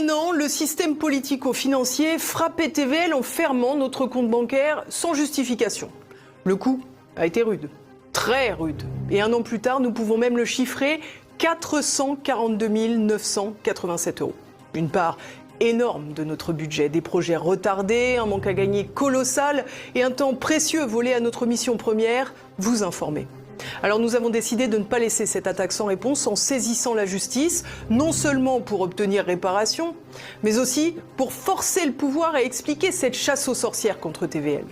un an, le système politico-financier frappait TVL en fermant notre compte bancaire sans justification. Le coup a été rude, très rude. Et un an plus tard, nous pouvons même le chiffrer, 442 987 €. Une part énorme de notre budget, des projets retardés, un manque à gagner colossal et un temps précieux volé à notre mission première, vous informer. Alors nous avons décidé de ne pas laisser cette attaque sans réponse en saisissant la justice, non seulement pour obtenir réparation, mais aussi pour forcer le pouvoir à expliquer cette chasse aux sorcières contre TVL.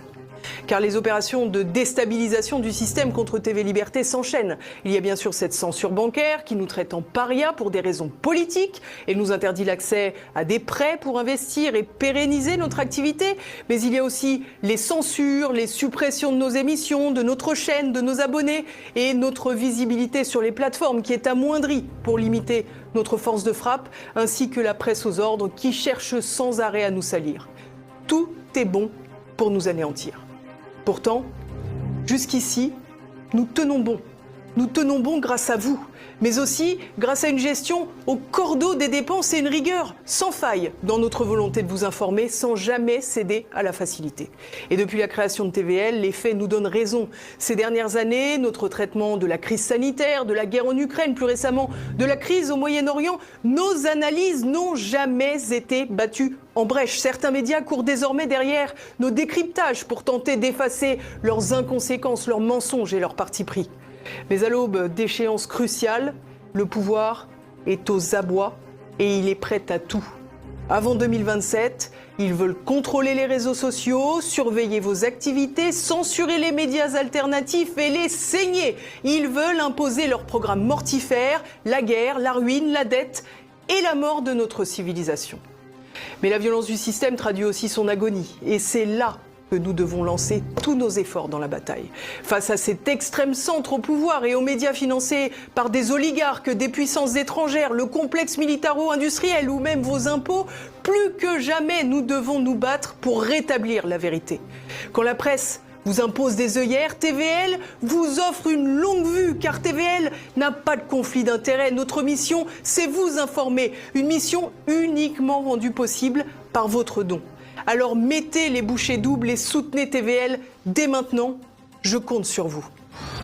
Car les opérations de déstabilisation du système contre TV Liberté s'enchaînent. Il y a bien sûr cette censure bancaire qui nous traite en paria pour des raisons politiques et nous interdit l'accès à des prêts pour investir et pérenniser notre activité. Mais il y a aussi les censures, les suppressions de nos émissions, de notre chaîne, de nos abonnés et notre visibilité sur les plateformes qui est amoindrie pour limiter notre force de frappe, ainsi que la presse aux ordres qui cherche sans arrêt à nous salir. Tout est bon pour nous anéantir. Pourtant, jusqu'ici, nous tenons bon. Nous tenons bon grâce à vous, mais aussi grâce à une gestion au cordeau des dépenses et une rigueur sans faille dans notre volonté de vous informer sans jamais céder à la facilité. Et depuis la création de TVL, les faits nous donnent raison. Ces dernières années, notre traitement de la crise sanitaire, de la guerre en Ukraine, plus récemment de la crise au Moyen-Orient, nos analyses n'ont jamais été battues en brèche. Certains médias courent désormais derrière nos décryptages pour tenter d'effacer leurs inconséquences, leurs mensonges et leurs partis pris. Mais à l'aube d'échéances cruciales, le pouvoir est aux abois et il est prêt à tout. Avant 2027, ils veulent contrôler les réseaux sociaux, surveiller vos activités, censurer les médias alternatifs et les saigner. Ils veulent imposer leur programme mortifère, la guerre, la ruine, la dette et la mort de notre civilisation. Mais la violence du système traduit aussi son agonie et c'est là que nous devons lancer tous nos efforts dans la bataille. Face à cet extrême centre au pouvoir et aux médias financés par des oligarques, des puissances étrangères, le complexe militaro-industriel ou même vos impôts, plus que jamais nous devons nous battre pour rétablir la vérité. Quand la presse vous impose des œillères, TVL vous offre une longue vue, car TVL n'a pas de conflit d'intérêts. Notre mission, c'est vous informer. Une mission uniquement rendue possible par votre don. Alors mettez les bouchées doubles et soutenez TVL dès maintenant. Je compte sur vous.